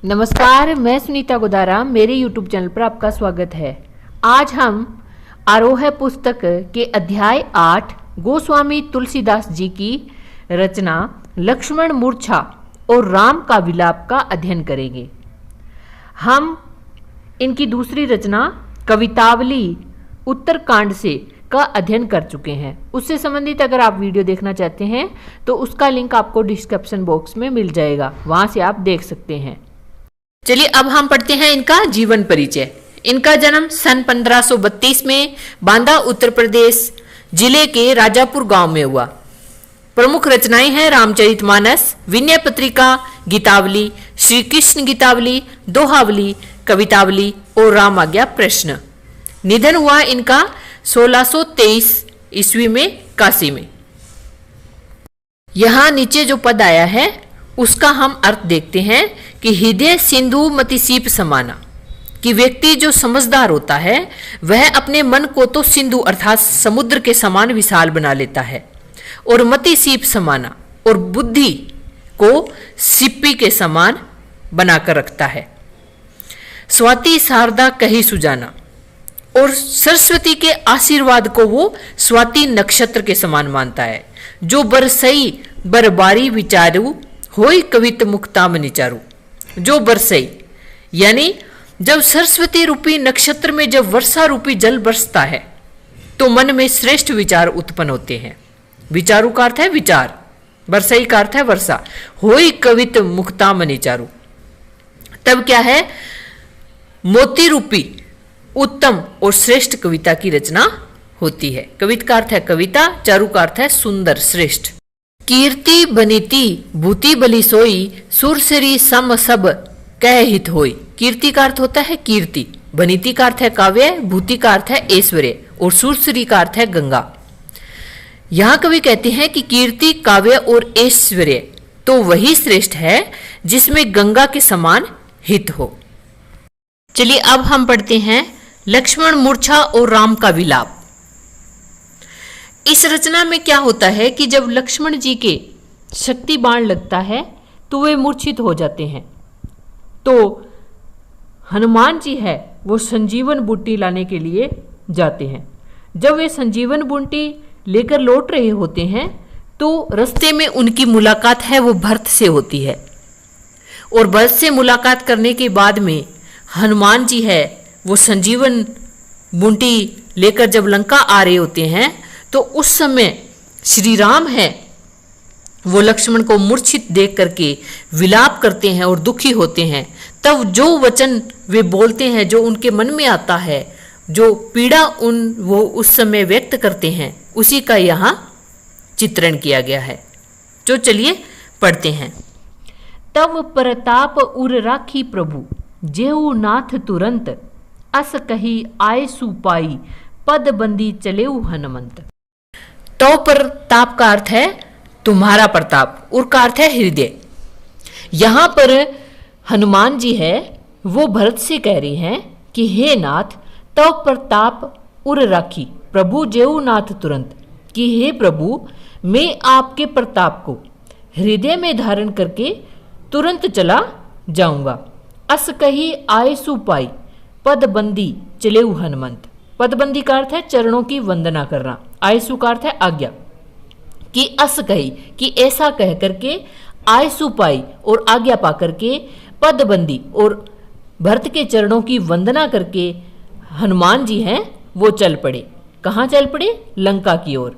नमस्कार, मैं सुनीता गोदारा। मेरे YouTube चैनल पर आपका स्वागत है। आज हम आरोह पुस्तक के अध्याय 8 गोस्वामी तुलसीदास जी की रचना लक्ष्मण मूर्छा और राम का विलाप का अध्ययन करेंगे। हम इनकी दूसरी रचना कवितावली उत्तरकांड से का अध्ययन कर चुके हैं। उससे संबंधित अगर आप वीडियो देखना चाहते हैं तो उसका लिंक आपको डिस्क्रिप्शन बॉक्स में मिल जाएगा, वहां से आप देख सकते हैं। चलिए अब हम पढ़ते हैं इनका जीवन परिचय। इनका जन्म सन 1532 में बांदा उत्तर प्रदेश जिले के राजापुर गांव में हुआ। प्रमुख रचनाएं हैं रामचरितमानस, विनय पत्रिका, गीतावली, श्री कृष्ण गीतावली, दोहावली, कवितावली और राम आज्ञा प्रश्न। निधन हुआ इनका 1623 ईस्वी में काशी में। यहां नीचे जो पद आया है उसका हम अर्थ देखते हैं कि हृदय सिंधु मति सीप समाना, कि व्यक्ति जो समझदार होता है वह अपने मन को तो सिंधु अर्थात समुद्र के समान विशाल बना लेता है, और मति सीप समाना और बुद्धि को सिप्पी के समान बनाकर रखता है। स्वाति शारदा कही सुजाना, और सरस्वती के आशीर्वाद को वो स्वाति नक्षत्र के समान मानता है। जो बरसई बरबारी विचारू होई कवित मुक्ता मनिचारू। जो बरसई यानी जब सरस्वती रूपी नक्षत्र में जब वर्षा रूपी जल बरसता है तो मन में श्रेष्ठ विचार उत्पन्न होते हैं। विचारू का अर्थ है विचार, बरसई का अर्थ है वर्षा। होई कवित मुक्ता मनिचारू, तब क्या है, मोती रूपी उत्तम और श्रेष्ठ कविता की रचना होती है। कवित का अर्थ है कविता, चारू का अर्थ है सुंदर, श्रेष्ठ। कीर्ति बनीति भूति बलि सोई, सुरसरी सम सब कह हित होई। कीर्ति का अर्थ होता है कीर्ति, बनीति का अर्थ है काव्य, भूति का अर्थ है ऐश्वर्य और सुरसरी का अर्थ है गंगा। यहां कवि कहते हैं कि कीर्ति, काव्य और ऐश्वर्य तो वही श्रेष्ठ है जिसमें गंगा के समान हित हो। चलिए अब हम पढ़ते हैं लक्ष्मण मूर्छा और राम का विलाप। इस रचना में क्या होता है कि जब लक्ष्मण जी के शक्ति बाण लगता है तो वे मूर्छित हो जाते हैं, तो हनुमान जी है वो संजीवन बूटी लाने के लिए जाते हैं। जब वे संजीवन बूटी लेकर लौट रहे होते हैं तो रास्ते में उनकी मुलाकात है वो भरत से होती है, और भरत से मुलाकात करने के बाद में हनुमान जी है वो संजीवन बूटी लेकर जब लंका आ रहे होते हैं तो उस समय श्री राम है वो लक्ष्मण को मूर्छित देख करके विलाप करते हैं और दुखी होते हैं। तब जो वचन वे बोलते हैं, जो उनके मन में आता है, जो पीड़ा वो उस समय व्यक्त करते हैं, उसी का यहाँ चित्रण किया गया है। जो चलिए पढ़ते हैं। तब प्रताप उर राखी प्रभु, जेऊ नाथ तुरंत, अस कही आय सुपाई, पद बंदी चलेऊ हनुमंत। तो प्रताप का अर्थ है तुम्हारा प्रताप, और का अर्थ है हृदय। यहां पर हनुमान जी है वो भरत से कह रहे हैं कि हे नाथ, तो प्रताप उर राखी प्रभु जेऊ नाथ तुरंत, कि हे प्रभु मैं आपके प्रताप को हृदय में धारण करके तुरंत चला जाऊंगा। अस कही आय सुपाई, पदबंदी चलेऊ हनुमंत। पदबंदी का अर्थ है चरणों की वंदना करना, आयसु का अर्थ है आज्ञा। कि अस कही कि ऐसा कह करके, आयसु पाई और आज्ञा पा करके, पदबंदी और भरत के चरणों की वंदना करके हनुमान जी हैं वो चल पड़े। कहाँ चल पड़े? लंका की ओर।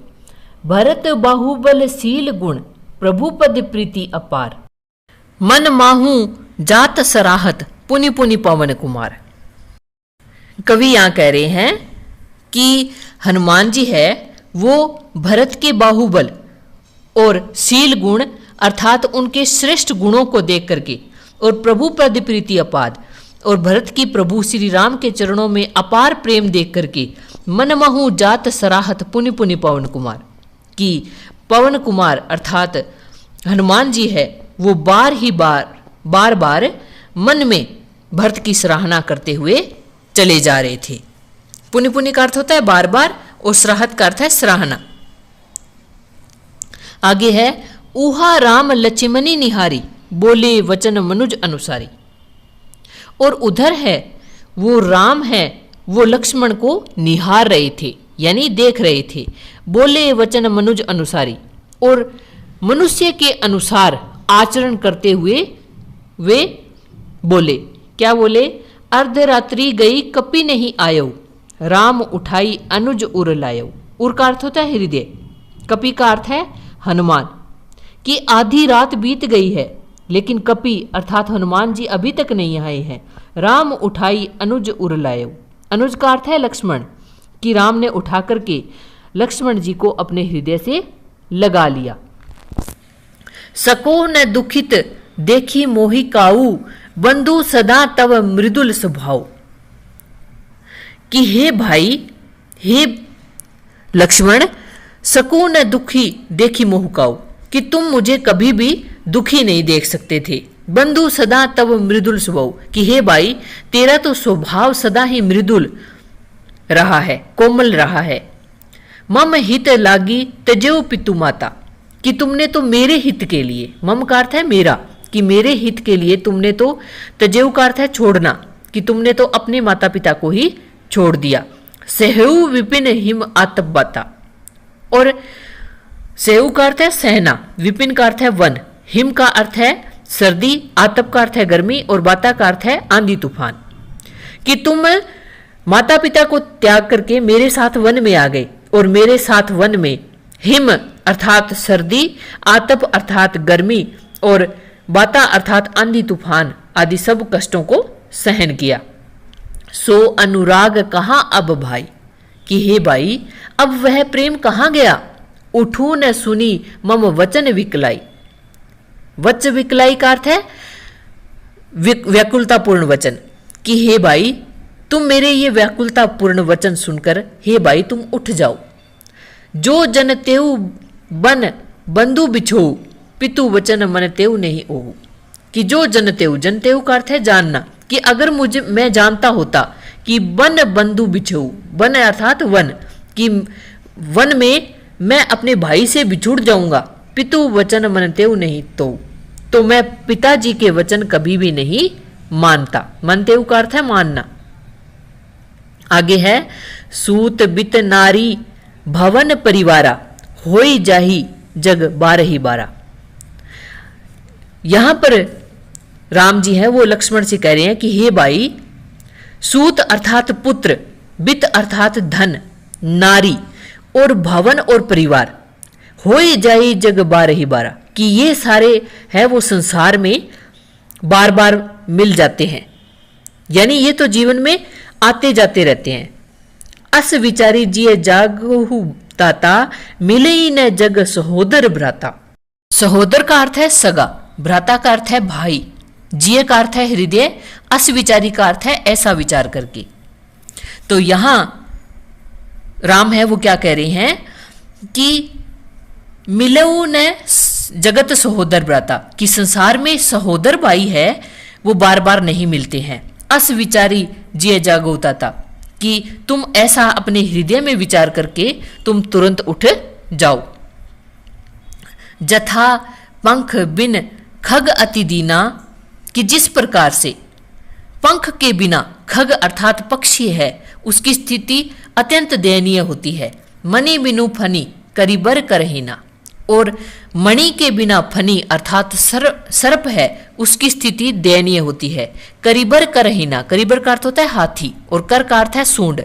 भरत बाहुबल शील गुण, प्रभु पद प्रीति अपार, मन माहू जात सराहत, पुनि पुनि पवन कुमार। कवि यहां कह रहे हैं कि हनुमान जी है वो भरत के बाहुबल और शील गुण अर्थात उनके श्रेष्ठ गुणों को देख करके, और प्रभु पद प्रीति अपार, और भरत की प्रभु श्री राम के चरणों में अपार प्रेम देख करके, मनमहु जात सराहत पुनि पुनि पवन कुमार, कि पवन कुमार अर्थात हनुमान जी है वो बार बार मन में भरत की सराहना करते हुए चले जा रहे थे। पुनि पुनि का अर्थ होता है बार बार, और सराहत का अर्थ है सराहना। आगे है ऊहा राम लक्ष्मणी निहारी, बोले वचन मनुज अनुसारी। और उधर है वो राम है, वो लक्ष्मण को निहार रहे थे, यानी देख रहे थे। बोले वचन मनुज अनुसारी, और मनुष्य के अनुसार आचरण करते हुए वे बोले। क्या बोले? अर्धरात्रि गई कपि नहीं आयो, राम उठाई अनुज उर लायो। उर का अर्थ होता है हृदय, कपि का अर्थ है हनुमान। कि आधी रात बीत गई है लेकिन कपि अर्थात हनुमान जी अभी तक नहीं आए हैं। राम उठाई अनुज उर लायो, अनुज का अर्थ है लक्ष्मण, कि राम ने उठा करके लक्ष्मण जी को अपने हृदय से लगा लिया। सको न दुखित देखी मोहि काऊ, बंधु सदा तव मृदुल स्वभाव। कि हे भाई, हे लक्ष्मण, सको न दुखी देखी मोह काऊ, कि तुम मुझे कभी भी दुखी नहीं देख सकते थे। बंधु सदा तव मृदुल स्वभाव, कि हे भाई तेरा तो स्वभाव सदा ही मृदुल रहा है, कोमल रहा है। मम हित लागी तजेव पितु माता, कि तुमने तो मेरे हित के लिए, मम का अर्थ है मेरा, कि मेरे हित के लिए तुमने तो, तजेव का अर्थ है छोड़ना, कि तुमने तो अपने माता पिता को ही छोड़ दिया। सहु विपिन हिम आतप बाता, और सहु का अर्थ है सहना, विपिन का अर्थ है वन, हिम का अर्थ है सर्दी, आतप का अर्थ है गर्मी, और बाता का अर्थ है आंधी तूफान। कि तुम माता पिता को त्याग करके मेरे साथ वन में आ गए, और मेरे साथ वन में हिम अर्थात सर्दी, आतप अर्थात गर्मी, और बाता अर्थात आंधी तूफान आदि सब कष्टों को सहन किया। सो अनुराग कहाँ अब भाई, कि हे भाई अब वह प्रेम कहाँ गया। उठू न सुनी मम वचन विकलाई, वच विकलाई का अर्थ है व्याकुलतापूर्ण वचन, कि हे भाई तुम मेरे ये व्याकुलतापूर्ण वचन सुनकर हे भाई तुम उठ जाओ। जो जन तेऊ बन बंधु बिछो, पितु वचन मन तेऊ नहीं ओहु। कि जो जन तेऊ का अर्थ है जानना, कि अगर मुझे मैं जानता होता कि बन बंधु बिछो, वन अर्थात वन, कि वन में मैं अपने भाई से बिछुड़ जाऊंगा, पितु वचन मन तेऊ नहीं तो मैं पिताजी के वचन कभी भी नहीं मानता। मनतेऊ का अर्थ है मानना। आगे है सूत बित नारी भवन परिवारा, होई जाही जग बारही बारा। यहां पर राम जी हैं वो लक्ष्मण से कह रहे हैं कि हे भाई, सूत अर्थात पुत्र, बित अर्थात धन, नारी और भवन और परिवार, होई जाही जग बारही बारा, कि ये सारे है वो संसार में बार बार मिल जाते हैं, यानी ये तो जीवन में आते जाते रहते हैं। अस विचारी जिये जागहु ताता, मिले ही न जग सहोदर भ्राता। सहोदर का अर्थ है सगा, भ्राता का अर्थ है भाई, जिये का अर्थ है हृदय, अस विचारी का अर्थ है ऐसा विचार करके। तो यहां राम है वो क्या कह रहे हैं कि मिलऊ न जगत सहोदर भ्राता, कि संसार में सहोदर भाई है वो बार बार नहीं मिलते हैं। अस विचारी जिये जागो ताता, कि तुम ऐसा अपने हृदय में विचार करके तुम तुरंत उठ जाओ। जथा पंख बिन खग अति दीना, कि जिस प्रकार से पंख के बिना खग अर्थात पक्षी है उसकी स्थिति अत्यंत दयनीय होती है। मणि बिनु फनी करीबर करहीना, और मणि के बिना फनी अर्थात सर्प है उसकी स्थिति दयनीय होती है। करीबर करहीना, करीबर का अर्थ होता है हाथी, और कर का अर्थ है सूंड,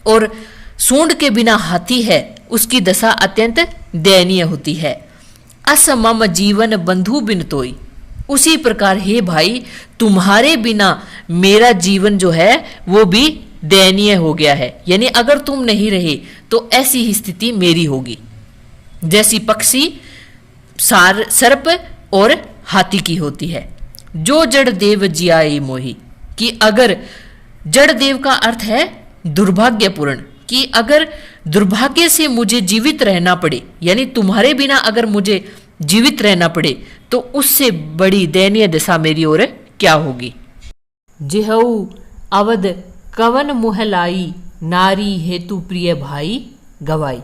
और सूंड के बिना हाथी है उसकी दशा अत्यंत दयनीय होती है। अस मम जीवन बंधु बिन तोई, उसी प्रकार हे भाई तुम्हारे बिना मेरा जीवन जो है वो भी दयनीय हो गया है, यानी अगर तुम नहीं रहे तो ऐसी ही स्थिति मेरी होगी जैसी पक्षी सर्प और हाथी की होती है। जो जड़ देव जियाई मोही, कि अगर जड़ देव का अर्थ है दुर्भाग्यपूर्ण, कि अगर दुर्भाग्य से मुझे जीवित रहना पड़े, यानी तुम्हारे बिना अगर मुझे जीवित रहना पड़े तो उससे बड़ी दयनीय दशा मेरी ओर क्या होगी। जेहऊ अवध कवन मुहलाई, नारी हेतु प्रिय भाई गवाई।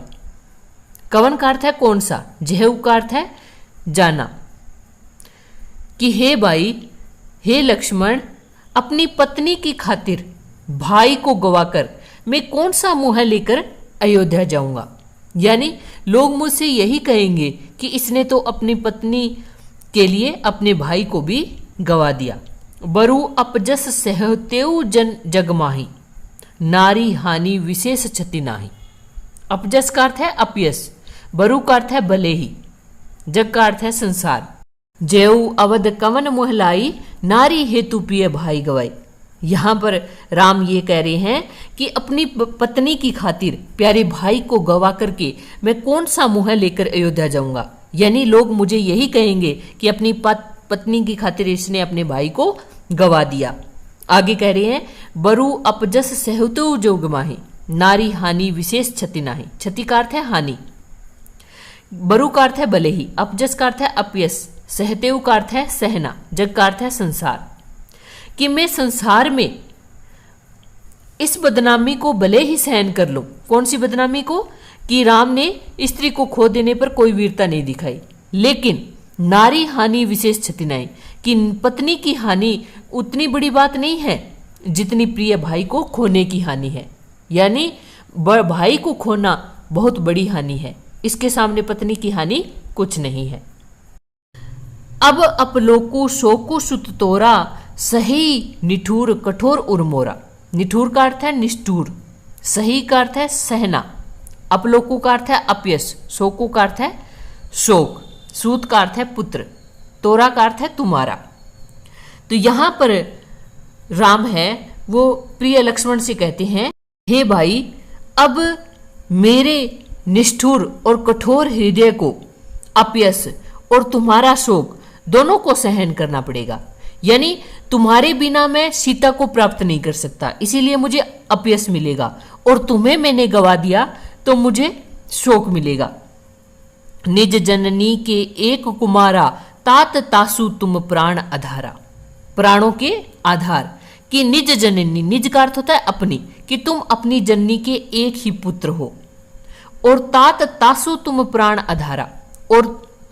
कवन का अर्थ है कौन सा, जेहऊ का अर्थ है जाना, कि हे भाई हे लक्ष्मण, अपनी पत्नी की खातिर भाई को गवाकर मैं कौन सा मुंह लेकर अयोध्या जाऊंगा। यानी लोग मुझसे यही कहेंगे कि इसने तो अपनी पत्नी के लिए अपने भाई को भी गवा दिया। बरु अपजस सहतेउ जन जगमाही, नारी हानि विशेष क्षति नाही। अपजस का अर्थ है अपयश, बरु का अर्थ है भले ही, जग का अर्थ है संसार। जेऊ अवध कवन मुहलाई, नारी हेतु प्रिय भाई गवाई। यहाँ पर राम ये कह रहे हैं कि अपनी पत्नी की खातिर प्यारे भाई को गवा करके मैं कौन सा मुंह लेकर अयोध्या जाऊंगा। यानी लोग मुझे यही कहेंगे कि अपनी पत्नी की खातिर इसने अपने भाई को गवा दिया। आगे कह रहे हैं बरु अपजस सहतो जोगमाही, नारी हानि विशेष क्षति नाही। क्षति का अर्थ है हानि, बरु का अर्थ है भले ही, अपजस का अर्थ है अपयश, सहतेव का अर्थ है सहना, जग का अर्थ है संसार। कि मैं संसार में इस बदनामी को भले ही सहन कर लूं। कौन सी बदनामी को? कि राम ने स्त्री को खो देने पर कोई वीरता नहीं दिखाई, लेकिन नारी हानि विशेष क्षति नहीं, कि पत्नी की हानि उतनी बड़ी बात नहीं है जितनी प्रिय भाई को खोने की हानि है। यानी भाई को खोना बहुत बड़ी हानि है, इसके सामने पत्नी की हानि कुछ नहीं है। अब अपलोकु शोकु सुत तोरा, सही निठुर कठोर उर्मोरा। निठुर का अर्थ है निष्ठुर, सही का अर्थ है सहना, अपलोकु का अर्थ है अपयश, शोकु का अर्थ है शोक, सूत का अर्थ है पुत्र, तोरा का अर्थ है तुम्हारा। तो यहां पर राम है वो प्रिय लक्ष्मण से कहते हैं, हे भाई अब मेरे निष्ठुर और कठोर हृदय को अपयश और तुम्हारा शोक दोनों को सहन करना पड़ेगा। यानी तुम्हारे बिना मैं सीता को प्राप्त नहीं कर सकता, इसीलिए मुझे अपयश मिलेगा, और तुम्हें मैंने गवा दिया तो मुझे शोक मिलेगा। निज जननी के एक कुमारा, तात तासु तुम प्राण आधारा। प्राणों के आधार, कि निज जननी, निज का अर्थ होता है अपनी, कि तुम अपनी जननी के एक ही पुत्र हो, और तात तासु तुम प्राण आधारा, और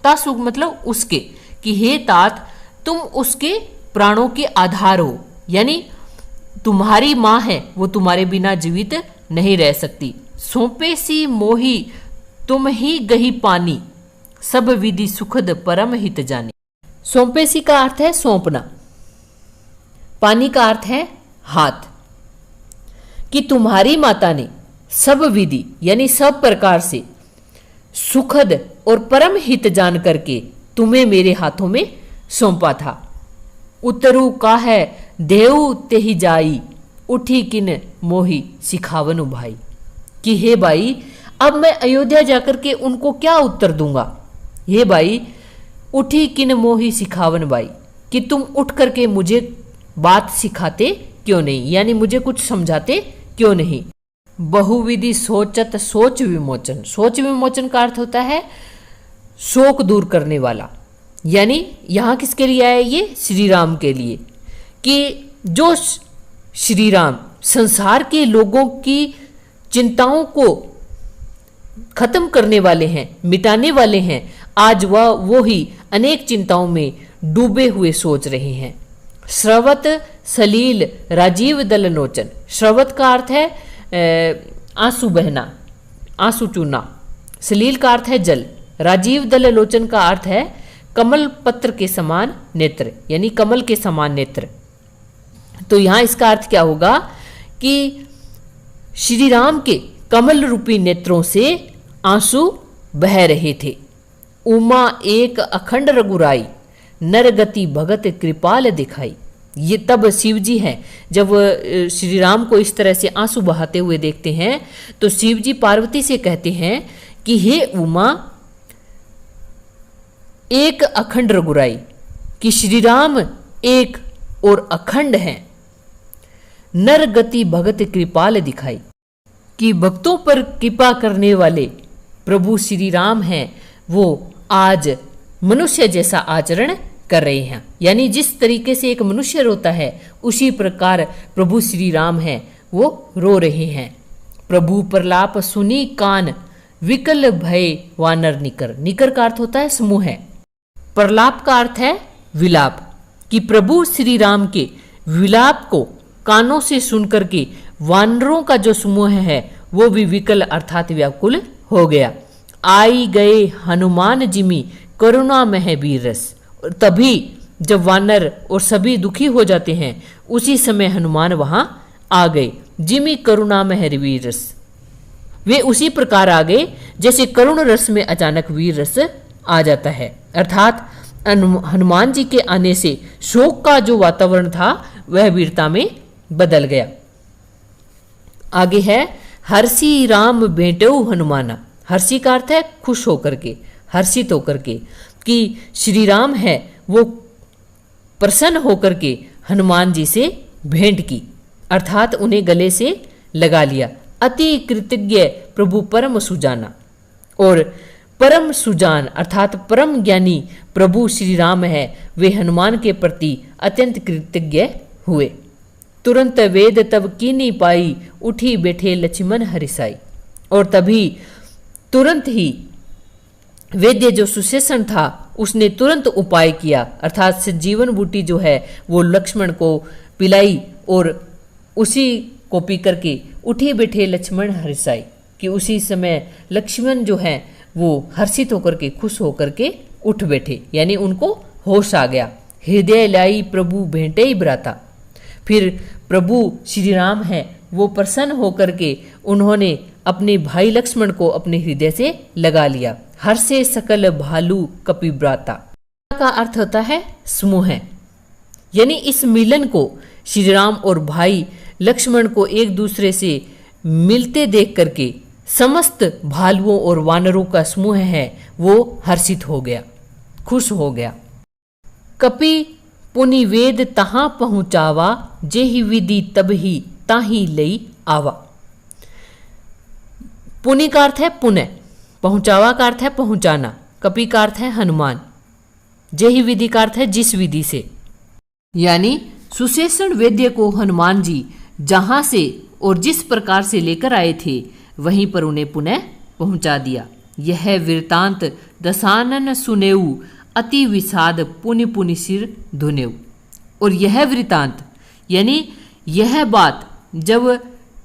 तासु मतलब उसके, कि हे तात तुम उसके प्राणों के आधार हो। यानी तुम्हारी मां है वो तुम्हारे बिना जीवित नहीं रह सकती। सौंपे सी मोही तुम ही गही पानी, सब विधि सुखद परम हित जानी। सौंपे सी का अर्थ है सौंपना, पानी का अर्थ है हाथ, कि तुम्हारी माता ने सब विधि यानी सब प्रकार से सुखद और परम हित जान करके तुम्हें मेरे हाथों में सौंपा था। उतरू का है देव तेहि जाई, उठी किन मोही सिखावनु भाई। कि हे भाई अब मैं अयोध्या जाकर के उनको क्या उत्तर दूंगा। हे भाई उठी किन मोही सिखावन भाई, कि तुम उठ करके मुझे बात सिखाते क्यों नहीं, यानी मुझे कुछ समझाते क्यों नहीं। बहुविधि सोचत सोच विमोचन। सोच विमोचन का अर्थ होता है शोक दूर करने वाला। यानी यहां किसके लिए आया? ये श्री राम के लिए, कि जो श्री राम संसार के लोगों की चिंताओं को खत्म करने वाले हैं, मिटाने वाले हैं, आज वह वो ही अनेक चिंताओं में डूबे हुए सोच रहे हैं। श्रवत सलील राजीव दल नोचन। श्रवत का अर्थ है आंसू बहना, आंसू चूना। सलील का अर्थ है जल। राजीव दल लोचन का अर्थ है कमल पत्र के समान नेत्र, यानी कमल के समान नेत्र। तो यहां इसका अर्थ क्या होगा कि श्री राम के कमल रूपी नेत्रों से आंसू बह रहे थे। उमा एक अखंड रघुराई, नरगति भगत कृपाल दिखाई। ये तब शिव जी हैं, जब श्री राम को इस तरह से आंसू बहाते हुए देखते हैं तो शिव जी पार्वती से कहते हैं कि हे उमा एक अखंड रघुराई, कि श्री राम एक और अखंड हैं। नर गति भगत कृपाल दिखाई, कि भक्तों पर कृपा करने वाले प्रभु श्री राम हैं, वो आज मनुष्य जैसा आचरण कर रहे हैं। यानी जिस तरीके से एक मनुष्य रोता है उसी प्रकार प्रभु श्री राम हैं, वो रो रहे हैं। प्रभु प्रलाप सुनी कान, विकल भय वानर निकर। निकर का अर्थ होता है समूह है। प्रलाप का अर्थ है विलाप, कि प्रभु श्री राम के विलाप को कानों से सुनकर के वानरों का जो समूह है वो भी विकल अर्थात व्याकुल हो गया। आई गए हनुमान जिमी करुणा मह वीर रस। तभी जब वानर और सभी दुखी हो जाते हैं उसी समय हनुमान वहां आ गए। जिमी करुणा मह वीर रस, वे उसी प्रकार आ गए जैसे करुण रस में अचानक वीर रस आ जाता है। अर्थात हनुमान जी के आने से शोक का जो वातावरण था वह वीरता में बदल गया। आगे है हर्षि राम भेंटो हनुमाना। हर्षि का अर्थ है खुश होकर के, हर्षित होकर के, कि श्री राम है वो प्रसन्न होकर के हनुमान जी से भेंट की, अर्थात उन्हें गले से लगा लिया। अति कृतज्ञ प्रभु परम सुजाना, और परम सुजान अर्थात परम ज्ञानी प्रभु श्री राम है वे हनुमान के प्रति अत्यंत कृतज्ञ हुए। तुरंत वेद तब कीनी पाई उठी बैठे लक्ष्मण हरिसाई। और तभी तुरंत ही वेद्य जो सुशेषण था उसने तुरंत उपाय किया, अर्थात संजीवन बूटी जो है वो लक्ष्मण को पिलाई और उसी को पी करके उठी बैठे लक्ष्मण हर्षाई, कि उसी समय लक्ष्मण जो है वो हर्षित होकर के खुश होकर के उठ बैठे, यानी उनको होश आ गया। हृदय लाई प्रभु भेंटे ही भ्राता। फिर प्रभु श्री राम है वो प्रसन्न होकर के उन्होंने अपने भाई लक्ष्मण को अपने हृदय से लगा लिया। हर्षे सकल भालू कपिब्राता का अर्थ होता है समूह, यानी इस मिलन को श्री राम और भाई लक्ष्मण को एक दूसरे से मिलते देख करके समस्त भालुओं और वानरों का समूह है वो हर्षित हो गया, खुश हो गया। कपि पुनि वेद तहां पहुंचावा, जेहि विधि तब ही ताही लई आवा। पुनि का अर्थ है पुनः, पहुंचावा का अर्थ है पहुंचाना, कपि का अर्थ है हनुमान, जेहि विधि का अर्थ है जिस विधि से, यानी सुशेषण वेद्य को हनुमान जी जहां से और जिस प्रकार से लेकर आए थे वहीं पर उन्हें पुनः पहुंचा दिया। यह वृतांत दशानन सुनेऊ, अति विषाद पुनि पुनि सिर धुनेऊ। और यह वृतांत यानी यह बात जब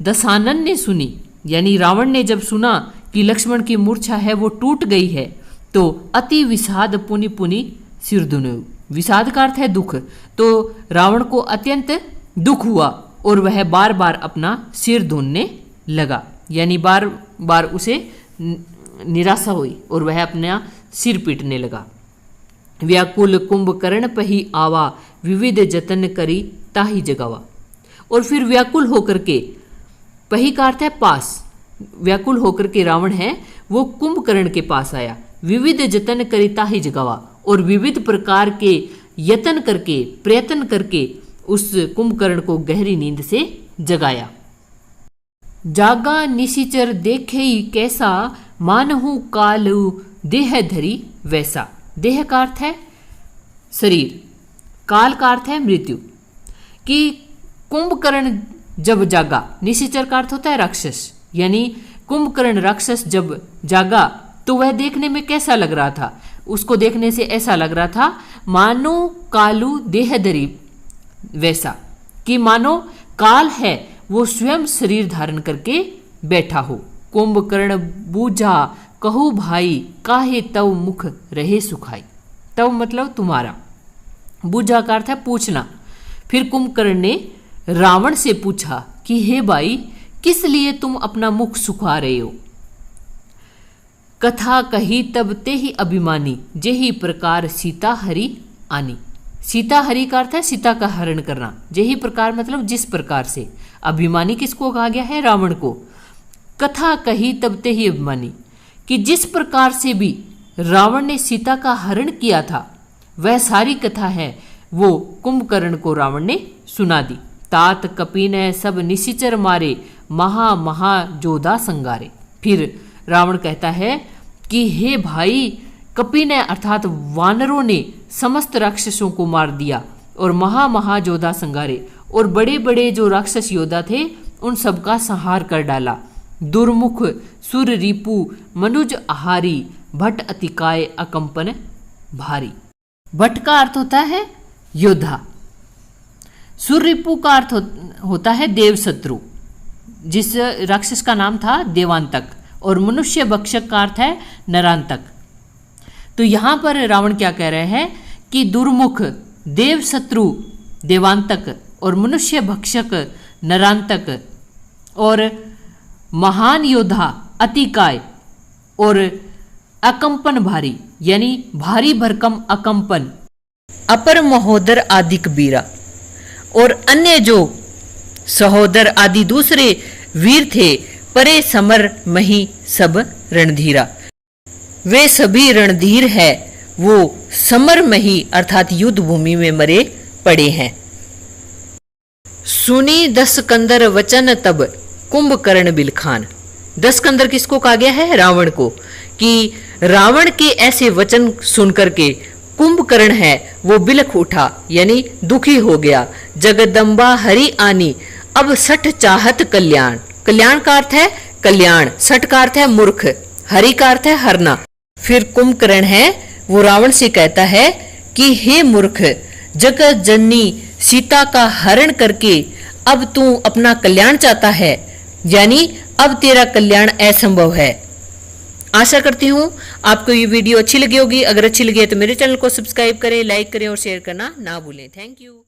दशानन ने सुनी, यानी रावण ने जब सुना कि लक्ष्मण की मूर्छा है वो टूट गई है, तो अति विषाद पुनि पुनि सिर धुनेऊ, विषाद का अर्थ है दुख, तो रावण को अत्यंत दुख हुआ और वह बार बार अपना सिर धुनने लगा, यानी बार बार उसे निराशा हुई और वह अपना सिर पीटने लगा। व्याकुल कुंभकर्ण पही आवा, विविध जतन करी ताही जगावा। और फिर व्याकुल होकर के, पही का अर्थ है पास, व्याकुल होकर के रावण है वो कुंभकर्ण के पास आया, विविध जतन करी ताही जगावा, और विविध प्रकार के यत्न करके प्रयत्न करके उस कुंभकर्ण को गहरी नींद से जगाया। जागा निशिचर देखे ही कैसा, मानहु कालु देह धरी वैसा। देह का अर्थ है शरीर, काल का अर्थ है मृत्यु, कि कुंभकर्ण जब जागा, निशिचर का अर्थ होता है राक्षस, यानी कुंभकर्ण राक्षस जब जागा तो वह देखने में कैसा लग रहा था, उसको देखने से ऐसा लग रहा था मानो कालू देहधरी वैसा, कि मानो काल है वो स्वयं शरीर धारण करके बैठा हो। कुंभकर्ण बूझा कहू भाई, काहे तव मुख रहे सुखाई। तव मतलब तुम्हारा, बूझा का अर्थ है पूछना। फिर कुंभकर्ण ने रावण से पूछा कि हे भाई, किस लिए तुम अपना मुख सुखा रहे हो। कथा कही तब ते ही अभिमानी, जेही प्रकार सीता हरि आनी। सीता हरि का अर्थ है सीता का हरण करना, जेही प्रकार मतलब जिस प्रकार से। अभिमानी किसको कहा गया है, रावण को। कथा कही तब ते ही अभिमानी, कि जिस प्रकार से भी रावण ने सीता का हरण किया था वह सारी कथा है वो कुंभकर्ण को रावण ने सुना दी। तात कपि ने सब निशिचर मारे, महा महा जोधा संगारे। फिर रावण कहता है कि हे भाई, कपि ने अर्थात वानरों ने समस्त राक्षसों को मार दिया और महा महा जोधा संगारे, और बड़े बड़े जो राक्षस योद्धा थे उन सबका संहार कर डाला। दुर्मुख सुर रिपु मनुज आहारी, भट अतिकाय अकंपन भारी। भट का अर्थ होता है योद्धा, सुररिपु का अर्थ होता है देव शत्रु, जिस राक्षस का नाम था देवांतक, और मनुष्य भक्षक का अर्थ है नरांतक। तो यहां पर रावण क्या कह रहे हैं कि दुर्मुख, देव शत्रु देवांतक और मनुष्य भक्षक नरांतक और महान योद्धा अतिकाय और अकंपन भारी, यानी भारी भरकम अकंपन, अपर महोदर आदि कबीरा, और अन्य जो सहोदर आदि दूसरे वीर थे, परे समर मही सब रणधीरा, वे सभी रणधीर है, वो समर मही अर्थात युद्ध भूमि में मरे पड़े हैं। सुनी दस कंदर वचन तब कुंभकर्ण बिलखान। दस कंदर किसको कहा गया है? रावण को। कि रावण के ऐसे वचन सुनकर के कुंभकर्ण है वो बिलख उठा, यानी दुखी हो गया। जगदम्बा हरि आनी अब सठ चाहत कल्याण। कल्याण का अर्थ है कल्याण, सठ का अर्थ है मूर्ख, हरि का अर्थ है हरना। फिर कुंभकर्ण है वो रावण से कहता है कि हे मूर्ख, जगत जननी सीता का हरण करके अब तू अपना कल्याण चाहता है, यानी अब तेरा कल्याण असंभव है। आशा करती हूँ आपको ये वीडियो अच्छी लगी होगी। अगर अच्छी लगी है तो मेरे चैनल को सब्सक्राइब करें, लाइक करें और शेयर करना ना भूलें। Thank you.